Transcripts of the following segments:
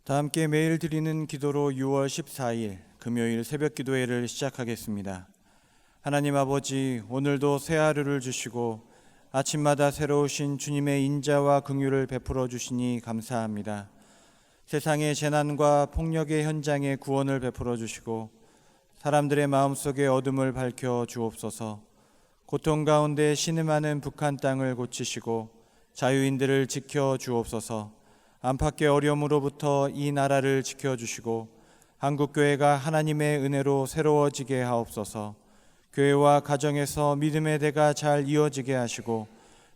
다 함께 매일 드리는 기도로 6월 14일 금요일 새벽 기도회를 시작하겠습니다. 하나님 아버지, 오늘도 새 하루를 주시고 아침마다 새로우신 주님의 인자와 긍휼을 베풀어 주시니 감사합니다. 세상의 재난과 폭력의 현장에 구원을 베풀어 주시고 사람들의 마음속에 어둠을 밝혀 주옵소서. 고통 가운데 신음하는 북한 땅을 고치시고 자유인들을 지켜 주옵소서. 안팎의 어려움으로부터 이 나라를 지켜주시고 한국교회가 하나님의 은혜로 새로워지게 하옵소서. 교회와 가정에서 믿음의 대가 잘 이어지게 하시고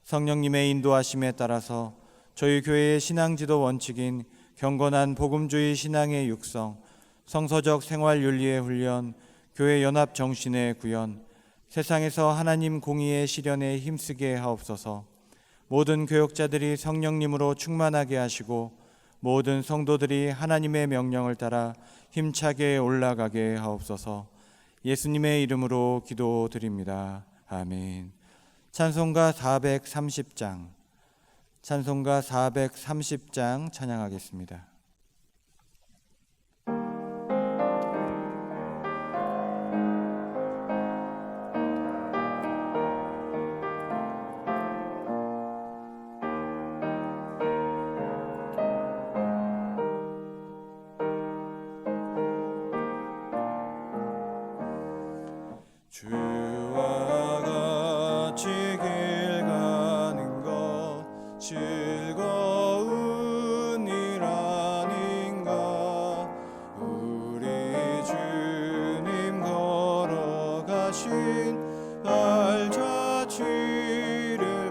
성령님의 인도하심에 따라서 저희 교회의 신앙지도 원칙인 경건한 복음주의 신앙의 육성, 성서적 생활윤리의 훈련, 교회 연합 정신의 구현, 세상에서 하나님 공의의 실현에 힘쓰게 하옵소서. 모든 교역자들이 성령님으로 충만하게 하시고 모든 성도들이 하나님의 명령을 따라 힘차게 올라가게 하옵소서. 예수님의 이름으로 기도드립니다. 아멘. 찬송가 430장, 찬송가 430장 찬양하겠습니다. 주와 같이 길 가는 것 즐거운 일 아닌가. 우리 주님 걸어가신 발자취를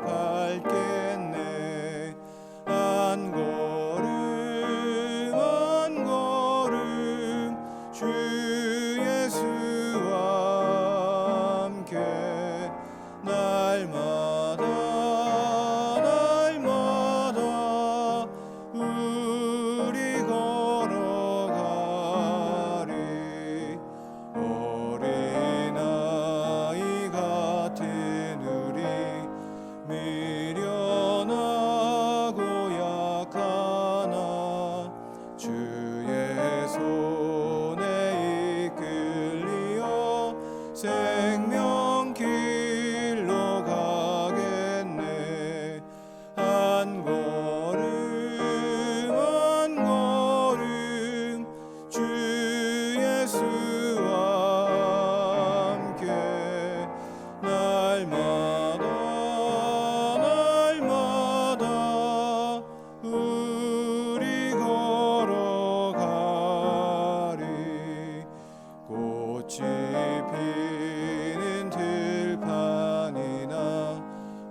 밟겠네. 한 걸음 한 걸음 주 날마다 우리 걸어가리. 어린아이 같은 우리 미련하고 약하나 주의 손에 이끌리어 생명길로 가겠네. 한 걸음 한 걸음 주 예수와 함께 날마다 우리 걸어가리. 꽃이 피는 들판이나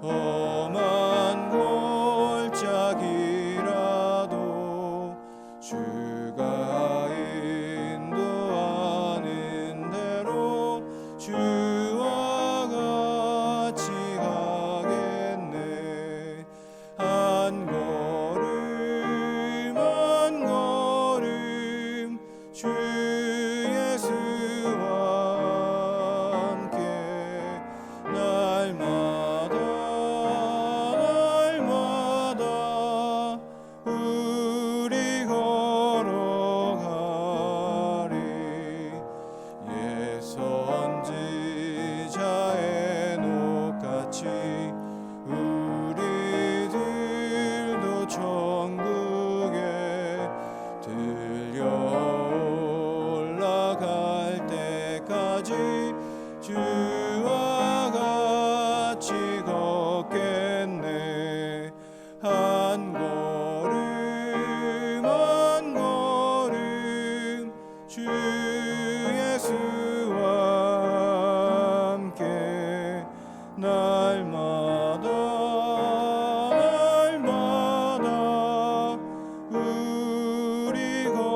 험한 골짜기라도 주가 인도하는 대로 주와 같이 가겠네. 한 걸음 한 걸음 주 예수와 함께 날마다 우리 걸어가리. 옛 선지자의 녹같이 우리들도 천국에 들려 올라갈 때까지 주와 같이 걷겠네. 한 걸음 한 걸음 주 예수와 함께 날마다 우리 걸어가리.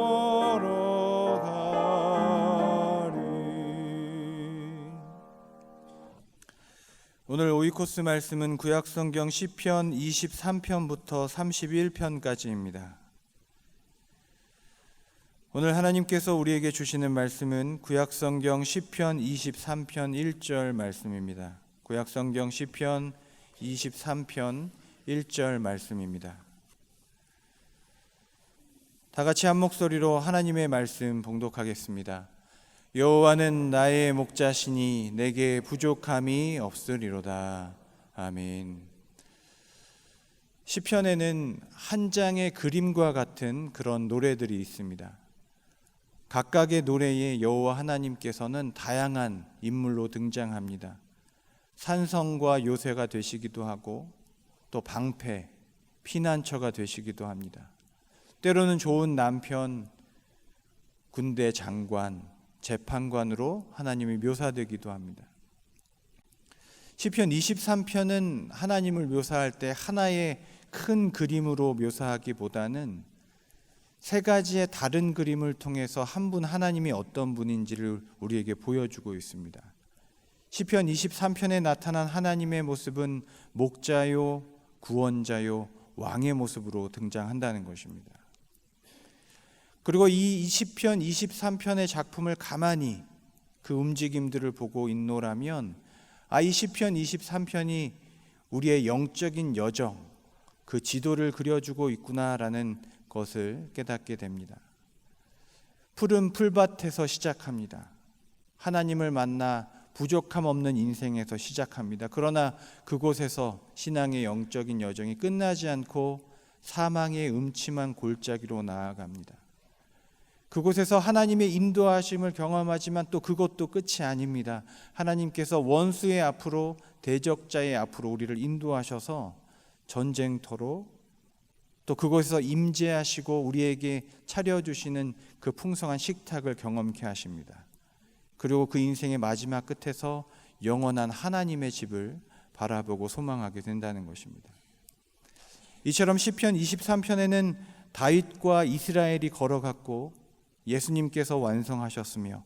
오늘 오이코스 말씀은 구약성경 시편 23편부터 31편까지입니다. 오늘 하나님께서 우리에게 주시는 말씀은 구약성경 시편 23편 1절 말씀입니다. 구약성경 시편 23편 1절 말씀입니다. 다 같이 한 목소리로 하나님의 말씀 봉독하겠습니다. 여호와는 나의 목자시니 내게 부족함이 없으리로다. 아멘. 시편에는 한 장의 그림과 같은 그런 노래들이 있습니다. 각각의 노래에 여호와 하나님께서는 다양한 인물로 등장합니다. 산성과 요새가 되시기도 하고 또 방패, 피난처가 되시기도 합니다. 때로는 좋은 남편, 군대 장관, 재판관으로 하나님이 묘사되기도 합니다. 시편 23편은 하나님을 묘사할 때 하나의 큰 그림으로 묘사하기보다는 세 가지의 다른 그림을 통해서 한 분 하나님이 어떤 분인지를 우리에게 보여주고 있습니다. 시편 23편에 나타난 하나님의 모습은 목자요, 구원자요, 왕의 모습으로 등장한다는 것입니다. 그리고 이 시편 23편의 작품을 가만히 그 움직임들을 보고 있노라면 이 시편 23편이 우리의 영적인 여정, 그 지도를 그려주고 있구나라는 것을 깨닫게 됩니다. 푸른 풀밭에서 시작합니다. 하나님을 만나 부족함 없는 인생에서 시작합니다. 그러나 그곳에서 신앙의 영적인 여정이 끝나지 않고 사망의 음침한 골짜기로 나아갑니다. 그곳에서 하나님의 인도하심을 경험하지만 또 그것도 끝이 아닙니다. 하나님께서 원수의 앞으로, 대적자의 앞으로 우리를 인도하셔서 전쟁터로, 또 그곳에서 임재하시고 우리에게 차려주시는 그 풍성한 식탁을 경험케 하십니다. 그리고 그 인생의 마지막 끝에서 영원한 하나님의 집을 바라보고 소망하게 된다는 것입니다. 이처럼 시편 23편에는 다윗과 이스라엘이 걸어갔고 예수님께서 완성하셨으며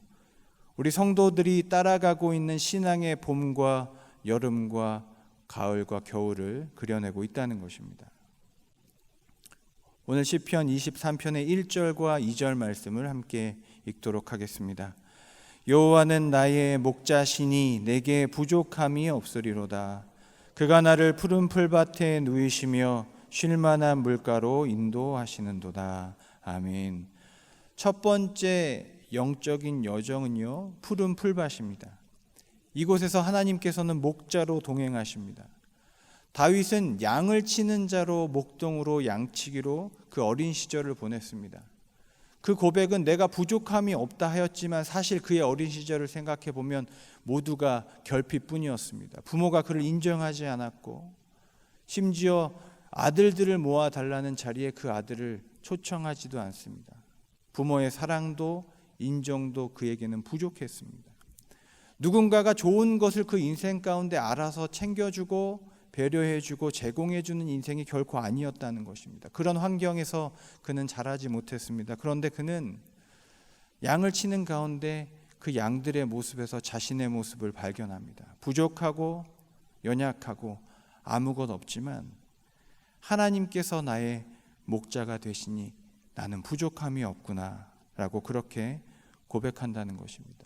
우리 성도들이 따라가고 있는 신앙의 봄과 여름과 가을과 겨울을 그려내고 있다는 것입니다. 오늘 시편 23편의 1절과 2절 말씀을 함께 읽도록 하겠습니다. 여호와는 나의 목자시니 내게 부족함이 없으리로다. 그가 나를 푸른 풀밭에 누이시며 쉴만한 물가로 인도하시는도다. 아멘. 첫 번째 영적인 여정은요, 푸른 풀밭입니다. 이곳에서 하나님께서는 목자로 동행하십니다. 다윗은 양을 치는 자로 목동으로 양치기로 그 어린 시절을 보냈습니다. 그 고백은 내가 부족함이 없다 하였지만 사실 그의 어린 시절을 생각해 보면 모두가 결핍뿐이었습니다. 부모가 그를 인정하지 않았고 심지어 아들들을 모아달라는 자리에 그 아들을 초청하지도 않습니다. 부모의 사랑도 인정도 그에게는 부족했습니다. 누군가가 좋은 것을 그 인생 가운데 알아서 챙겨주고 배려해주고 제공해주는 인생이 결코 아니었다는 것입니다. 그런 환경에서 그는 자라지 못했습니다. 그런데 그는 양을 치는 가운데 그 양들의 모습에서 자신의 모습을 발견합니다. 부족하고 연약하고 아무것 없지만 하나님께서 나의 목자가 되시니 나는 부족함이 없구나 라고 그렇게 고백한다는 것입니다.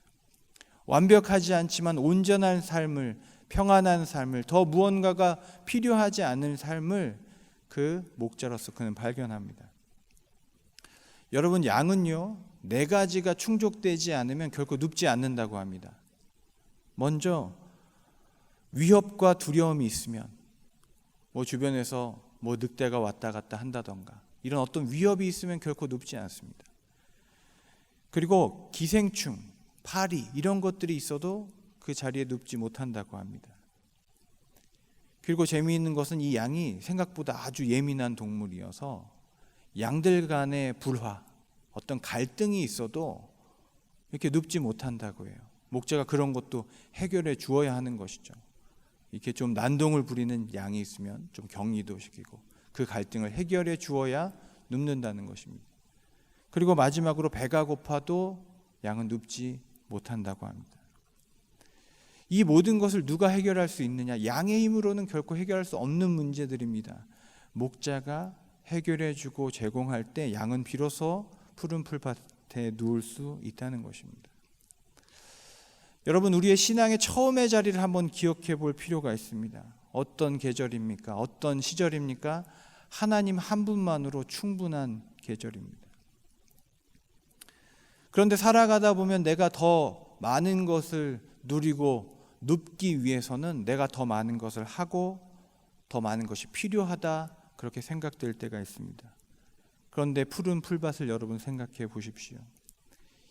완벽하지 않지만 온전한 삶을, 평안한 삶을, 더 무언가가 필요하지 않은 삶을 그 목자로서 그는 발견합니다. 여러분, 양은요, 네 가지가 충족되지 않으면 결코 눕지 않는다고 합니다. 먼저 위협과 두려움이 있으면, 주변에서 늑대가 왔다 갔다 한다던가 이런 어떤 위협이 있으면 결코 눕지 않습니다. 그리고 기생충, 파리 이런 것들이 있어도 그 자리에 눕지 못한다고 합니다. 그리고 재미있는 것은 이 양이 생각보다 아주 예민한 동물이어서 양들 간의 불화, 어떤 갈등이 있어도 이렇게 눕지 못한다고 해요. 목자가 그런 것도 해결해 주어야 하는 것이죠. 이렇게 좀 난동을 부리는 양이 있으면 좀 격리도 시키고 그 갈등을 해결해 주어야 눕는다는 것입니다. 그리고 마지막으로 배가 고파도 양은 눕지 못한다고 합니다. 이 모든 것을 누가 해결할 수 있느냐? 양의 힘으로는 결코 해결할 수 없는 문제들입니다. 목자가 해결해 주고 제공할 때 양은 비로소 푸른 풀밭에 누울 수 있다는 것입니다. 여러분, 우리의 신앙의 처음의 자리를 한번 기억해 볼 필요가 있습니다. 어떤 계절입니까? 어떤 시절입니까? 하나님 한 분만으로 충분한 계절입니다. 그런데 살아가다 보면 내가 더 많은 것을 누리고 눕기 위해서는 내가 더 많은 것을 하고 더 많은 것이 필요하다, 그렇게 생각될 때가 있습니다. 그런데 푸른 풀밭을 여러분 생각해 보십시오.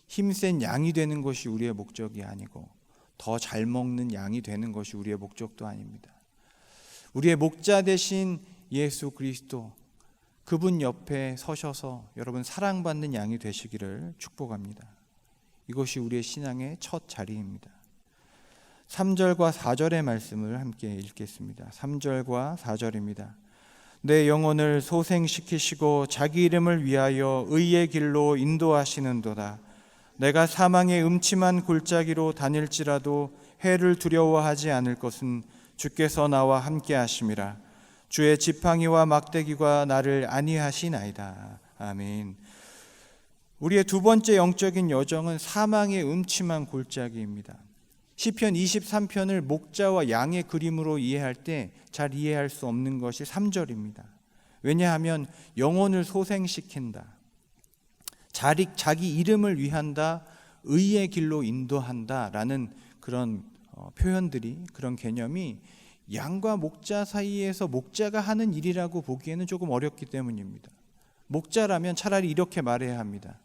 힘센 양이 되는 것이 우리의 목적이 아니고 더 잘 먹는 양이 되는 것이 우리의 목적도 아닙니다. 우리의 목자 되신 예수 그리스도, 그분 옆에 서셔서 여러분 사랑받는 양이 되시기를 축복합니다. 이것이 우리의 신앙의 첫 자리입니다. 3절과 4절의 말씀을 함께 읽겠습니다. 3절과 4절입니다. 내 영혼을 소생시키시고 자기 이름을 위하여 의의 길로 인도하시는도다. 내가 사망의 음침한 골짜기로 다닐지라도 해를 두려워하지 않을 것은 주께서 나와 함께 하심이라. 주의 지팡이와 막대기가 나를 안위하시나이다. 아멘. 우리의 두 번째 영적인 여정은 사망의 음침한 골짜기입니다. 시편 23편을 목자와 양의 그림으로 이해할 때 잘 이해할 수 없는 것이 3절입니다. 왜냐하면 영혼을 소생시킨다, 자기 이름을 위한다, 의의 길로 인도한다 라는 그런 표현들이, 그런 개념이 양과 목자 사이에서 목자가 하는 일이라고 보기에는 조금 어렵기 때문입니다. 목자라면 차라리 이렇게 말해야 합니다.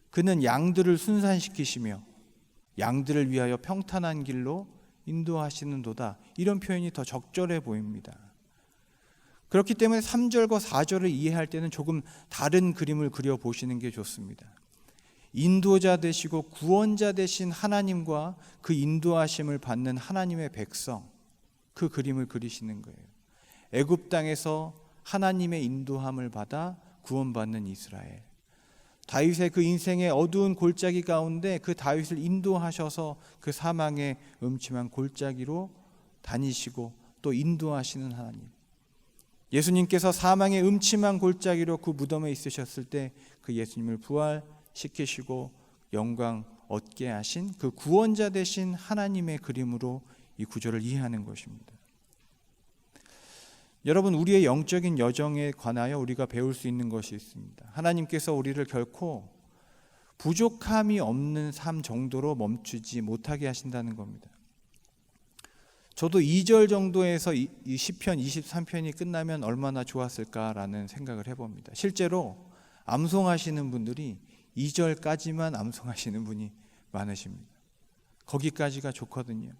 그는 양들을 순산시키시며 양들을 위하여 평탄한 길로 인도하시는도다. 이런 표현이 더 적절해 보입니다. 그렇기 때문에 3절과 4절을 이해할 때는 조금 다른 그림을 그려보시는 게 좋습니다. 인도자 되시고 구원자 되신 하나님과 그 인도하심을 받는 하나님의 백성, 그 그림을 그리시는 거예요. 애굽 땅에서 하나님의 인도함을 받아 구원받는 이스라엘, 다윗의 그 인생의 어두운 골짜기 가운데 그 다윗을 인도하셔서 그 사망의 음침한 골짜기로 다니시고 또 인도하시는 하나님, 예수님께서 사망의 음침한 골짜기로 그 무덤에 있으셨을 때 그 예수님을 부활시키시고 영광 얻게 하신 그 구원자 되신 하나님의 그림으로 이 구절을 이해하는 것입니다. 여러분, 우리의 영적인 여정에 관하여 우리가 배울 수 있는 것이 있습니다. 하나님께서 우리를 결코 부족함이 없는 삶 정도로 멈추지 못하게 하신다는 겁니다. 저도 2절 정도에서 이 시편 23편이 끝나면 얼마나 좋았을까라는 생각을 해봅니다. 실제로 암송하시는 분들이 2절까지만 암송하시는 분이 많으십니다. 거기까지가 좋거든요.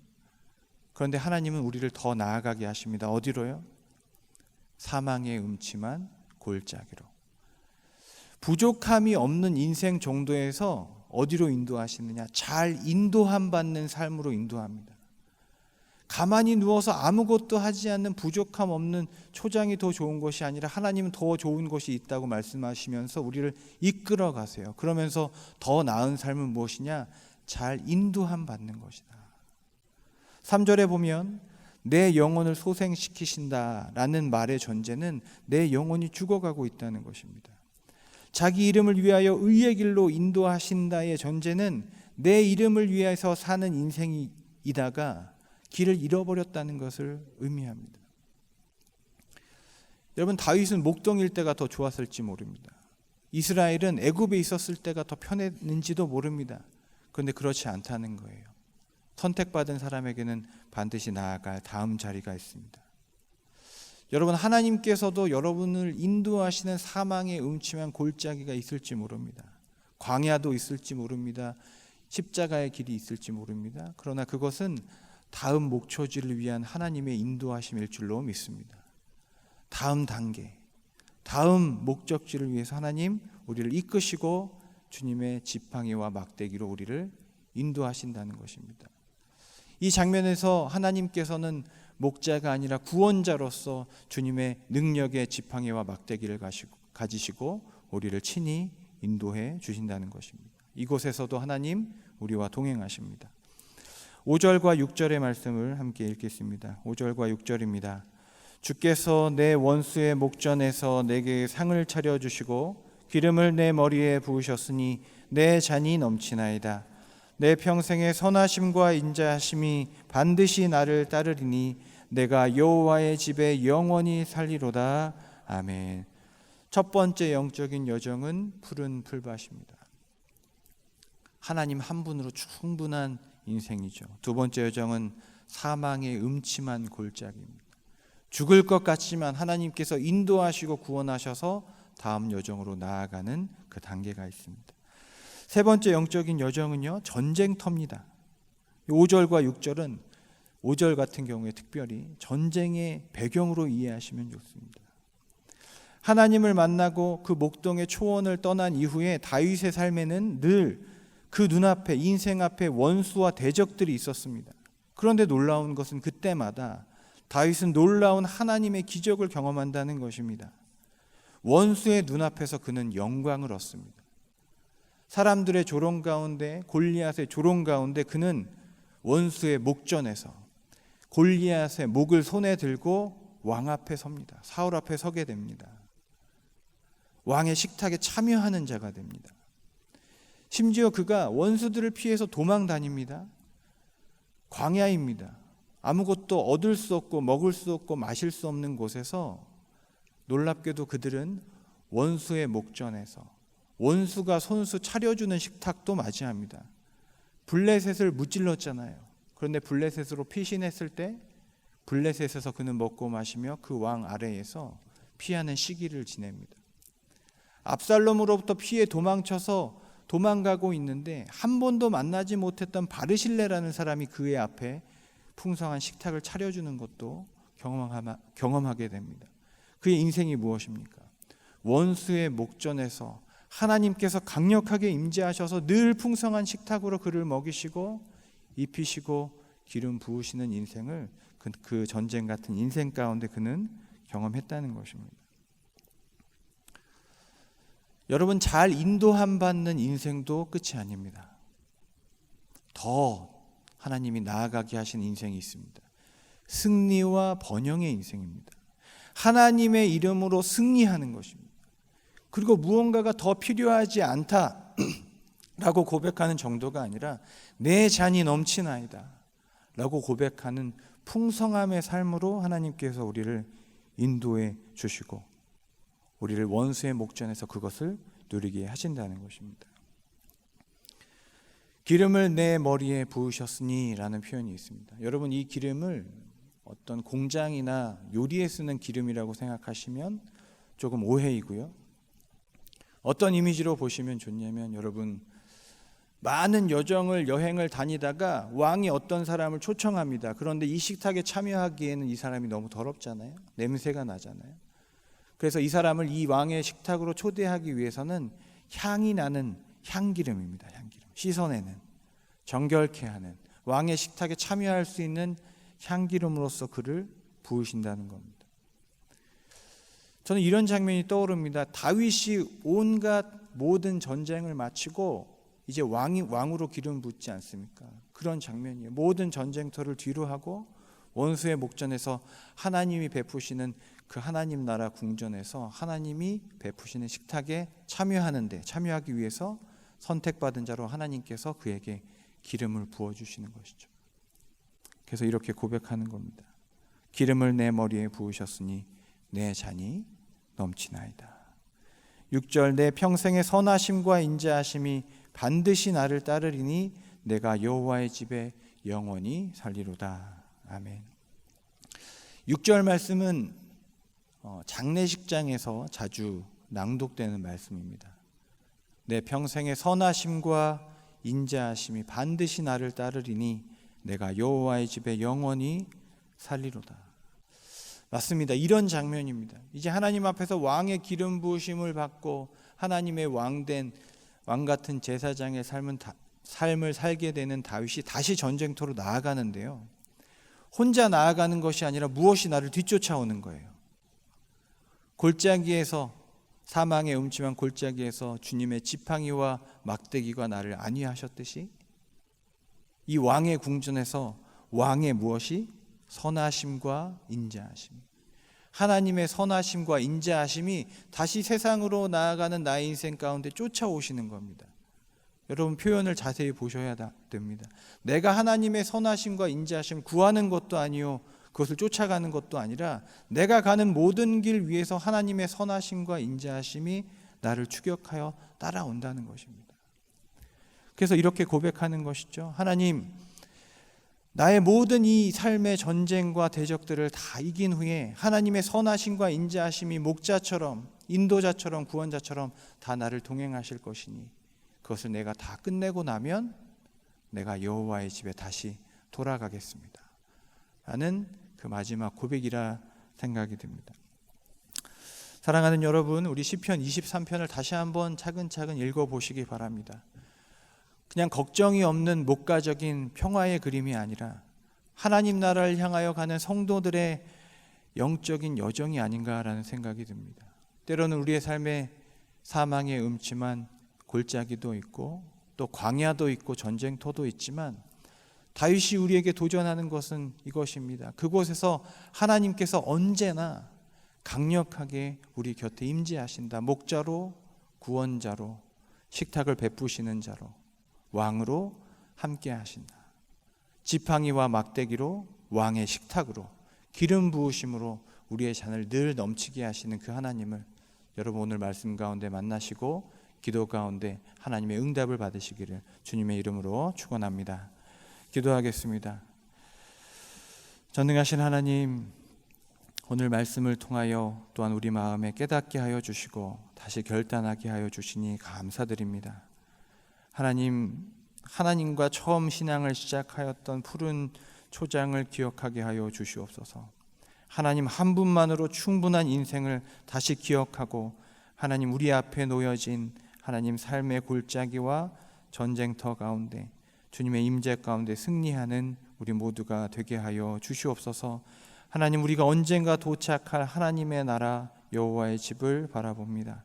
그런데 하나님은 우리를 더 나아가게 하십니다. 어디로요? 사망의 음침한 골짜기로. 부족함이 없는 인생 정도에서 어디로 인도하시느냐? 잘 인도함 받는 삶으로 인도합니다. 가만히 누워서 아무것도 하지 않는 부족함 없는 초장이 더 좋은 것이 아니라 하나님은 더 좋은 것이 있다고 말씀하시면서 우리를 이끌어 가세요. 그러면서 더 나은 삶은 무엇이냐? 잘 인도함 받는 것이다. 3절에 보면 내 영혼을 소생시키신다라는 말의 전제는 내 영혼이 죽어가고 있다는 것입니다. 자기 이름을 위하여 의의 길로 인도하신다의 전제는 내 이름을 위해서 사는 인생이다가 길을 잃어버렸다는 것을 의미합니다. 여러분, 다윗은 목동일 때가 더 좋았을지 모릅니다. 이스라엘은 애굽에 있었을 때가 더 편했는지도 모릅니다. 그런데 그렇지 않다는 거예요. 선택받은 사람에게는 반드시 나아갈 다음 자리가 있습니다. 여러분, 하나님께서도 여러분을 인도하시는 사망의 음침한 골짜기가 있을지 모릅니다. 광야도 있을지 모릅니다. 십자가의 길이 있을지 모릅니다. 그러나 그것은 다음 목초지를 위한 하나님의 인도하심일 줄로 믿습니다. 다음 단계, 다음 목적지를 위해서 하나님 우리를 이끄시고 주님의 지팡이와 막대기로 우리를 인도하신다는 것입니다. 이 장면에서 하나님께서는 목자가 아니라 구원자로서 주님의 능력의 지팡이와 막대기를 가지시고 우리를 친히 인도해 주신다는 것입니다. 이곳에서도 하나님 우리와 동행하십니다. 5절과 6절의 말씀을 함께 읽겠습니다. 5절과 6절입니다. 주께서 내 원수의 목전에서 내게 상을 차려주시고 기름을 내 머리에 부으셨으니 내 잔이 넘치나이다. 내 평생의 선하심과 인자하심이 반드시 나를 따르리니 내가 여호와의 집에 영원히 살리로다. 아멘. 첫 번째 영적인 여정은 푸른 풀밭입니다. 하나님 한 분으로 충분한 인생이죠. 두 번째 여정은 사망의 음침한 골짜기입니다. 죽을 것 같지만 하나님께서 인도하시고 구원하셔서 다음 여정으로 나아가는 그 단계가 있습니다. 세 번째 영적인 여정은요, 전쟁터입니다. 5절과 6절은 5절 같은 경우에 특별히 전쟁의 배경으로 이해하시면 좋습니다. 하나님을 만나고 그 목동의 초원을 떠난 이후에 다윗의 삶에는 늘 그 눈앞에, 인생 앞에 원수와 대적들이 있었습니다. 그런데 놀라운 것은 그때마다 다윗은 놀라운 하나님의 기적을 경험한다는 것입니다. 원수의 눈앞에서 그는 영광을 얻습니다. 사람들의 조롱 가운데, 골리앗의 조롱 가운데 그는 원수의 목전에서 골리앗의 목을 손에 들고 왕 앞에 섭니다. 사울 앞에 서게 됩니다. 왕의 식탁에 참여하는 자가 됩니다. 심지어 그가 원수들을 피해서 도망 다닙니다. 광야입니다. 아무것도 얻을 수 없고 먹을 수 없고 마실 수 없는 곳에서 놀랍게도 그들은 원수의 목전에서 원수가 손수 차려주는 식탁도 맞이합니다. 블레셋을 무찔렀잖아요. 그런데 블레셋으로 피신했을 때 블레셋에서 그는 먹고 마시며 그 왕 아래에서 피하는 시기를 지냅니다. 압살롬으로부터 피해 도망가고 있는데 한 번도 만나지 못했던 바르실레라는 사람이 그의 앞에 풍성한 식탁을 차려주는 것도 경험하게 됩니다. 그의 인생이 무엇입니까? 원수의 목전에서 하나님께서 강력하게 임재하셔서 늘 풍성한 식탁으로 그를 먹이시고 입히시고 기름 부으시는 인생을 그 전쟁 같은 인생 가운데 그는 경험했다는 것입니다. 여러분, 잘 인도함 받는 인생도 끝이 아닙니다. 더 하나님이 나아가게 하신 인생이 있습니다. 승리와 번영의 인생입니다. 하나님의 이름으로 승리하는 것입니다. 그리고 무언가가 더 필요하지 않다라고 고백하는 정도가 아니라 내 잔이 넘치나이다 라고 고백하는 풍성함의 삶으로 하나님께서 우리를 인도해 주시고 우리를 원수의 목전에서 그것을 누리게 하신다는 것입니다. 기름을 내 머리에 부으셨으니 라는 표현이 있습니다. 여러분, 이 기름을 어떤 공장이나 요리에 쓰는 기름이라고 생각하시면 조금 오해이고요. 어떤 이미지로 보시면 좋냐면, 여러분, 많은 여행을 다니다가 왕이 어떤 사람을 초청합니다. 그런데 이 식탁에 참여하기에는 이 사람이 너무 더럽잖아요. 냄새가 나잖아요. 그래서 이 사람을 이 왕의 식탁으로 초대하기 위해서는 향이 나는 향기름입니다. 향기름. 씻어내는, 정결케 하는, 왕의 식탁에 참여할 수 있는 향기름으로서 그를 부으신다는 겁니다. 저는 이런 장면이 떠오릅니다. 다윗이 온갖 모든 전쟁을 마치고 이제 왕으로 기름 붓지 않습니까? 그런 장면이에요. 모든 전쟁터를 뒤로 하고 원수의 목전에서 하나님이 베푸시는 그 하나님 나라 궁전에서 하나님이 베푸시는 식탁에 참여하기 위해서 선택받은 자로 하나님께서 그에게 기름을 부어주시는 것이죠. 그래서 이렇게 고백하는 겁니다. 기름을 내 머리에 부으셨으니 내 잔이 넘치나이다. 6절, 내 평생의 선하심과 인자하심이 반드시 나를 따르리니 내가 여호와의 집에 영원히 살리로다. 아멘. 6절 말씀은 장례식장에서 자주 낭독되는 말씀입니다. 내 평생의 선하심과 인자하심이 반드시 나를 따르리니 내가 여호와의 집에 영원히 살리로다. 맞습니다. 이런 장면입니다. 이제 하나님 앞에서 왕의 기름 부으심을 받고 하나님의 왕 같은 제사장의 삶을 살게 되는 다윗이 다시 전쟁터로 나아가는데요. 혼자 나아가는 것이 아니라 무엇이 나를 뒤쫓아오는 거예요. 골짜기에서, 사망의 음침한 골짜기에서 주님의 지팡이와 막대기가 나를 안위하셨듯이 이 왕의 궁전에서 왕의 무엇이? 선하심과 인자하심. 하나님의 선하심과 인자하심이 다시 세상으로 나아가는 나의 인생 가운데 쫓아오시는 겁니다. 여러분, 표현을 자세히 보셔야 됩니다. 내가 하나님의 선하심과 인자하심을 구하는 것도 아니요, 그것을 쫓아가는 것도 아니라 내가 가는 모든 길 위에서 하나님의 선하심과 인자하심이 나를 추격하여 따라온다는 것입니다. 그래서 이렇게 고백하는 것이죠. 하나님, 나의 모든 이 삶의 전쟁과 대적들을 다 이긴 후에 하나님의 선하심과 인자하심이 목자처럼, 인도자처럼, 구원자처럼 다 나를 동행하실 것이니 그것을 내가 다 끝내고 나면 내가 여호와의 집에 다시 돌아가겠습니다 라는 그 마지막 고백이라 생각이 듭니다. 사랑하는 여러분, 우리 시편 23편을 다시 한번 차근차근 읽어보시기 바랍니다. 그냥 걱정이 없는 목가적인 평화의 그림이 아니라 하나님 나라를 향하여 가는 성도들의 영적인 여정이 아닌가라는 생각이 듭니다. 때로는 우리의 삶에 사망의 음침한 골짜기도 있고 또 광야도 있고 전쟁터도 있지만 다윗이 우리에게 도전하는 것은 이것입니다. 그곳에서 하나님께서 언제나 강력하게 우리 곁에 임재하신다. 목자로, 구원자로, 식탁을 베푸시는 자로, 왕으로 함께 하신다. 지팡이와 막대기로, 왕의 식탁으로, 기름 부으심으로 우리의 잔을 늘 넘치게 하시는 그 하나님을 여러분 오늘 말씀 가운데 만나시고 기도 가운데 하나님의 응답을 받으시기를 주님의 이름으로 축원합니다. 기도하겠습니다. 전능하신 하나님, 오늘 말씀을 통하여 또한 우리 마음에 깨닫게 하여 주시고 다시 결단하게 하여 주시니 감사드립니다. 하나님, 하나님과 처음 신앙을 시작하였던 푸른 초장을 기억하게 하여 주시옵소서. 하나님 한 분만으로 충분한 인생을 다시 기억하고 하나님 우리 앞에 놓여진 하나님 삶의 골짜기와 전쟁터 가운데 주님의 임재 가운데 승리하는 우리 모두가 되게 하여 주시옵소서. 하나님, 우리가 언젠가 도착할 하나님의 나라 여호와의 집을 바라봅니다.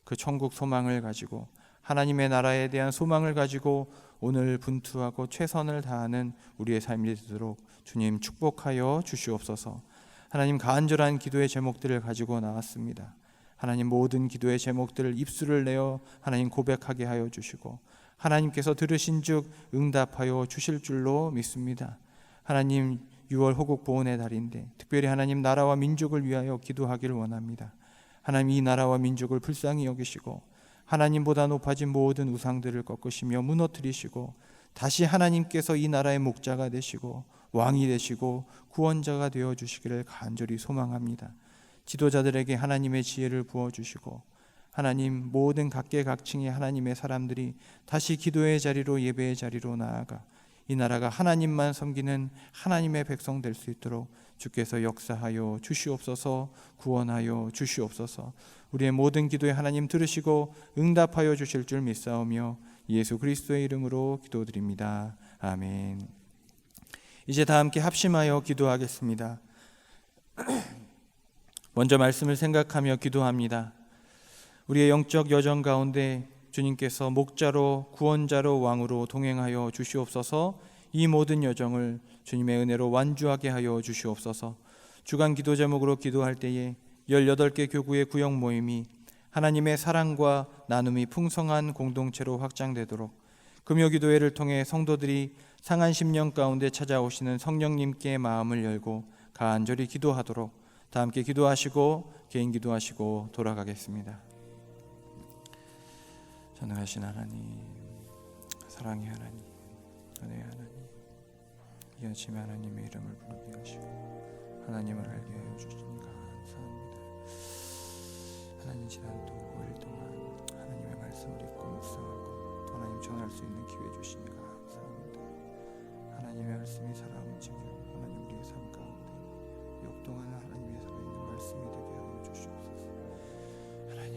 그 천국 소망을 가지고 하나님의 나라에 대한 소망을 가지고 오늘 분투하고 최선을 다하는 우리의 삶이 되도록 주님 축복하여 주시옵소서. 하나님, 간절한 기도의 제목들을 가지고 나왔습니다. 하나님, 모든 기도의 제목들을 입술을 내어 하나님 고백하게 하여 주시고 하나님께서 들으신 즉 응답하여 주실 줄로 믿습니다. 하나님, 6월 호국 보훈의 달인데 특별히 하나님 나라와 민족을 위하여 기도하기를 원합니다. 하나님, 이 나라와 민족을 불쌍히 여기시고 하나님보다 높아진 모든 우상들을 꺾으시며 무너뜨리시고 다시 하나님께서 이 나라의 목자가 되시고 왕이 되시고 구원자가 되어 주시기를 간절히 소망합니다. 지도자들에게 하나님의 지혜를 부어주시고 하나님 모든 각계각층의 하나님의 사람들이 다시 기도의 자리로 예배의 자리로 나아가 이 나라가 하나님만 섬기는 하나님의 백성 될 수 있도록 주께서 역사하여 주시옵소서. 구원하여 주시옵소서. 우리의 모든 기도에 하나님 들으시고 응답하여 주실 줄 믿사오며 예수 그리스도의 이름으로 기도드립니다. 아멘. 이제 다 함께 합심하여 기도하겠습니다. 먼저 말씀을 생각하며 기도합니다. 우리의 영적 여정 가운데 주님께서 목자로 구원자로 왕으로 동행하여 주시옵소서. 이 모든 여정을 주님의 은혜로 완주하게 하여 주시옵소서. 주간 기도 제목으로 기도할 때에 18개 교구의 구역 모임이 하나님의 사랑과 나눔이 풍성한 공동체로 확장되도록 금요 기도회를 통해 성도들이 상한 심령 가운데 찾아오시는 성령님께 마음을 열고 간절히 기도하도록 다 함께 기도하시고 개인 기도하시고 돌아가겠습니다. 전능하신 하나님, 사랑의 하나님, 은혜의 하나님, 이 아침에 하나님의 이름을 부르게 하시고 하나님을 알게 하여 주시니 감사합니다. 하나님, 지난 또 5일 동안 하나님의 말씀을 읽고 묵상하고 또 하나님 전할 수 있는 기회 주시니 감사합니다. 하나님의 말씀이 살아움이며 하나님 우리의 삶 가운데 역동하는 하나님의 살아있는 말씀이 되게 하여 주시옵소서. 하나님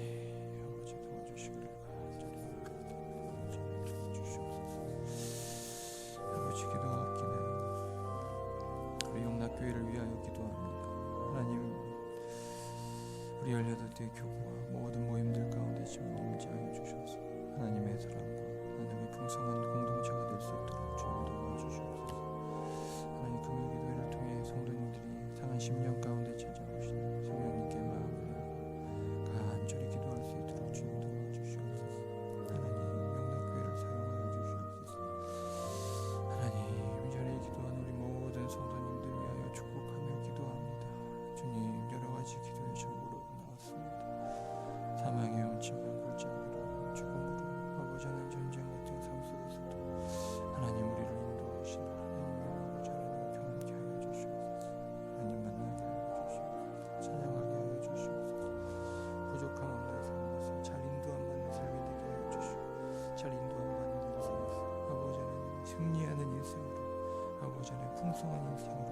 아버지 도와주시기를 교회를 위하여 기도합니다. 하나님, 우리 18개 교구와 모든 모임들 가운데 지금 임재하여 주셔서 하나님의 사랑과 하나님의 풍성한 공동체가 될 수 있도록 주님 도와주시옵소서. 하나님, 금요 기도회를 통해 성도님들이 상한 심령 가운데 찾아오시는 성령님께 마음을 열고 간절히 기도할 수 있도록 주님 도와주시옵소서. 하나님, 영락교회를 사용하여 주시옵소서. 하나님, 이 자리에 기도하는 우리 모든 성도님들 축복하며 기도합니다. 주님, 여러 가지 기도의 제목으로 나왔습니다. 풍성한 인생을